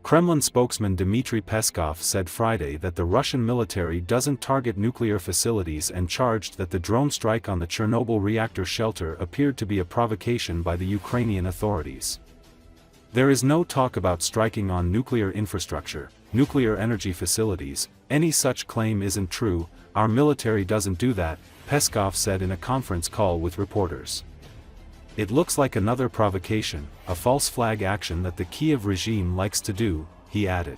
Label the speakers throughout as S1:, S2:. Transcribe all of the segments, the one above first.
S1: Kremlin spokesman Dmitry Peskov said Friday that the Russian military doesn't target nuclear facilities and charged that the drone strike on the Chernobyl reactor shelter appeared to be a provocation by the Ukrainian authorities. There is no talk about striking on nuclear infrastructure, nuclear energy facilities. Any such claim isn't true. Our military doesn't do that, Peskov said in a conference call with reporters. It looks like another provocation, a false flag action that the Kiev regime likes to do, he added.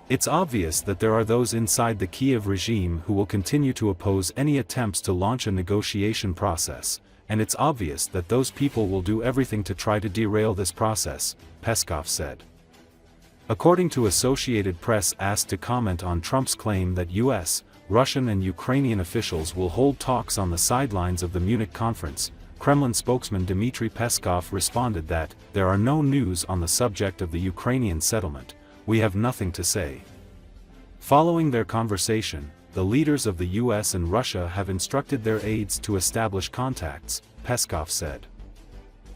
S1: It's obvious that there are those inside the Kiev regime who will continue to oppose any attempts to launch a negotiation process, and it's obvious that those people will do everything to try to derail this process, Peskov said. According to Associated Press asked to comment on Trump's claim that U.S., Russian and Ukrainian officials will hold talks on the sidelines of the Munich conference, Kremlin spokesman Dmitry Peskov responded that, "There are no news on the subject of the Ukrainian settlement, we have nothing to say." Following their conversation, the leaders of the US and Russia have instructed their aides to establish contacts, Peskov said.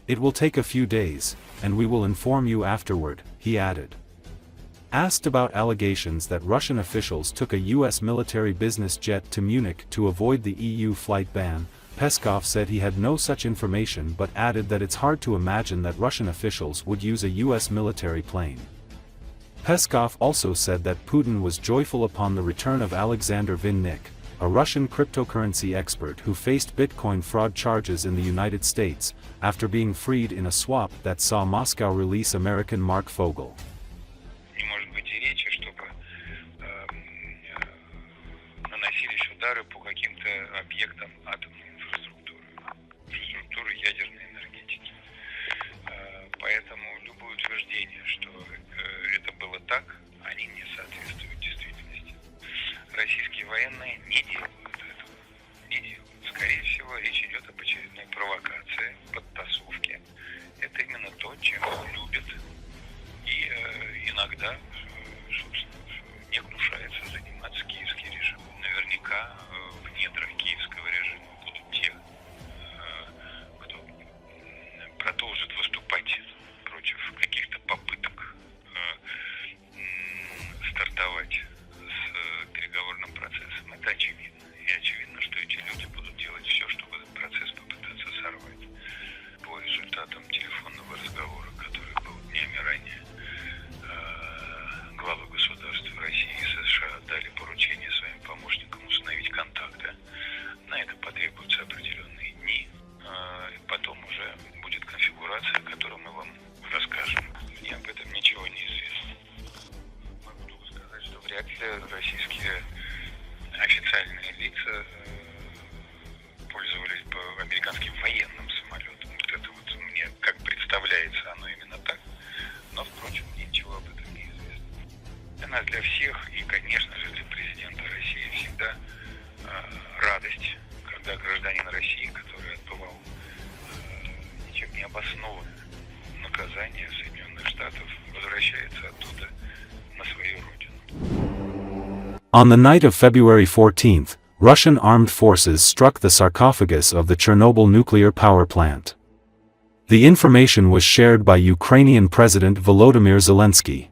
S1: "It will take a few days, and we will inform you afterward," he added. Asked about allegations that Russian officials took a US military business jet to Munich to avoid the EU flight ban, Peskov said he had no such information but added that it's hard to imagine that Russian officials would use a US military plane. Peskov also said that Putin was joyful upon the return of Alexander Vinnik, a Russian cryptocurrency expert who faced Bitcoin fraud charges in the United States, after being freed in a swap that saw Moscow release American Mark Fogel.
S2: Ядерной энергетики. Поэтому любое утверждение, что это было так, они не соответствуют действительности. Российские военные не делают этого. Не делают. Скорее всего, речь идет об очередной провокации, подтасовке. Это именно то, чем любят и иногда, собственно, не гнушается заниматься киевский режим. Наверняка в недрах киевского режима будут те, продолжит выступать против каких-то попыток стартовать с переговорным процессом. Это очевидно. И очевидно, что эти люди будут делать все, чтобы этот процесс попытаться сорвать. По результатам телефонного разговора, который был днями ранее, главы государств России и США дали поручение своим помощникам установить контакты. На это потребуются определенные дни. И потом уже будет конфигурация, которую мы вам расскажем. Мне об этом ничего не известно. Могу только сказать, что вряд ли российские официальные лица пользовались бы американским военным самолетом. Вот это вот мне как представляется, оно именно так. Но, впрочем, ничего об этом не известно. Для нас, для всех, и, конечно же, для президента России всегда радость, когда гражданин России, который отбывал ничем не обоснованное наказание Соединенных Штатов, возвращается оттуда на свою родину.
S1: On the night of February 14th, Russian armed forces struck the sarcophagus of the Chernobyl nuclear power plant. The information was shared by Ukrainian President Volodymyr Zelensky.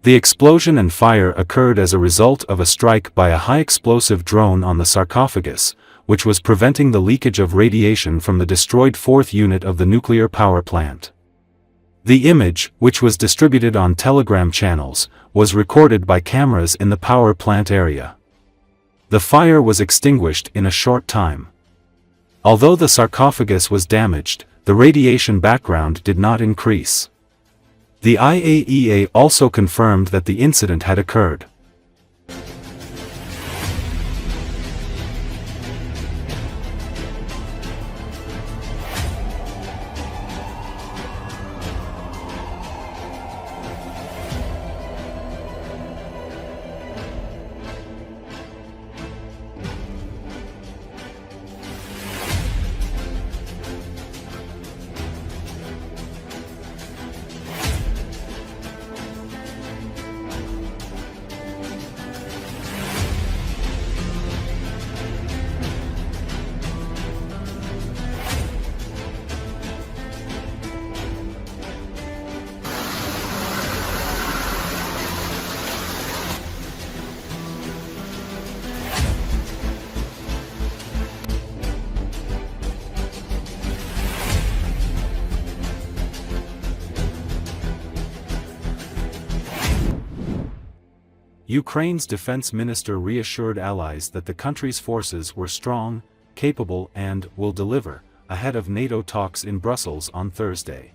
S1: The explosion and fire occurred as a result of a strike by a high-explosive drone on the sarcophagus, which was preventing the leakage of radiation from the destroyed fourth unit of the nuclear power plant. The image, which was distributed on Telegram channels, was recorded by cameras in the power plant area. The fire was extinguished in a short time. Although the sarcophagus was damaged, the radiation background did not increase. The IAEA also confirmed that the incident had occurred. Ukraine's defense minister reassured allies that the country's forces were strong, capable and will deliver, ahead of NATO talks in Brussels on Thursday.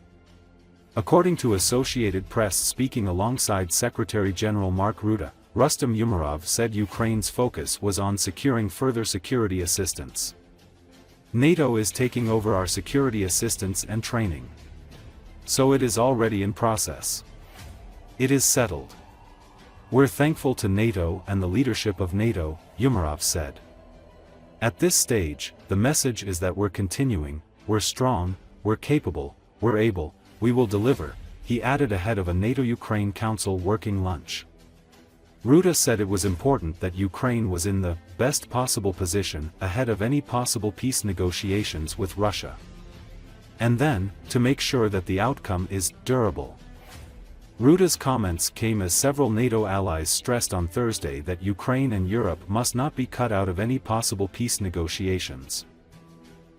S1: According to Associated Press, speaking alongside Secretary-General Mark Rutte, Rustem Umerov said Ukraine's focus was on securing further security assistance. NATO is taking over our security assistance and training. So it is already in process. It is settled. We're thankful to NATO and the leadership of NATO, Umerov said. At this stage, the message is that we're continuing, we're strong, we're capable, we're able, we will deliver, he added ahead of a NATO-Ukraine Council working lunch. Rutte said it was important that Ukraine was in the best possible position ahead of any possible peace negotiations with Russia. And then, to make sure that the outcome is durable. Rutte's comments came as several NATO allies stressed on Thursday that Ukraine and Europe must not be cut out of any possible peace negotiations.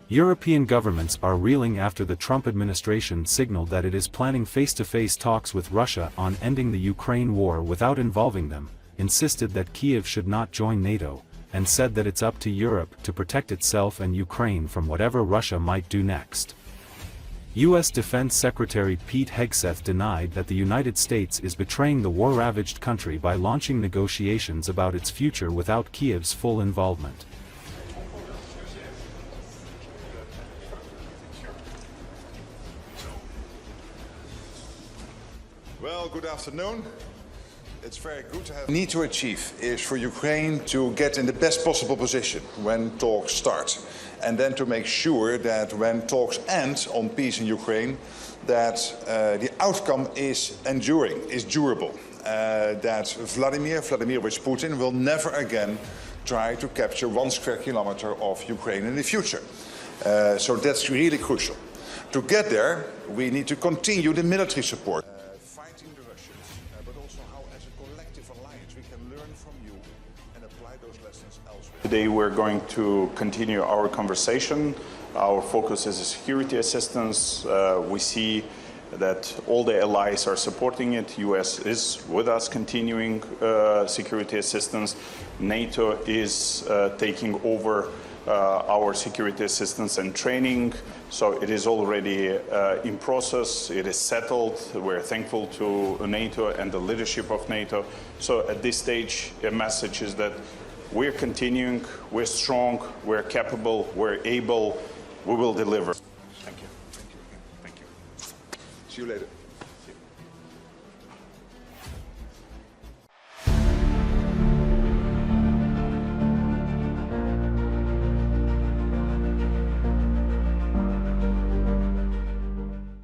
S1: European governments are reeling after the Trump administration signaled that it is planning face-to-face talks with Russia on ending the Ukraine war without involving them, insisted that Kyiv should not join NATO, and said that it's up to Europe to protect itself and Ukraine from whatever Russia might do next. U.S. Defense Secretary Pete Hegseth denied that the United States is betraying the war-ravaged country by launching negotiations about its future without Kyiv's full involvement.
S3: Well, good afternoon. It's very good to have. Need to achieve is for Ukraine to get in the best possible position when talks start, and then to make sure that when talks end on peace in Ukraine, that the outcome is enduring, is durable, that Vladimir Putin will never again try to capture 1 square kilometer of Ukraine in the future. So that's really crucial. To get there, we need to continue the military support. Fighting the Russians, but also how as a collective alliance we can learn from you and apply those lessons elsewhere.
S4: Today we're going to continue our conversation. Our focus is security assistance. We see that all the allies are supporting it. US is with us continuing security assistance. NATO is taking over our security assistance and training. So it is already in process. It is settled. We're thankful to NATO and the leadership of NATO. So at this stage, a message is that we're continuing, we're strong, we're capable, we're able, we will deliver.
S3: Thank you. Thank you. Thank you. See you later.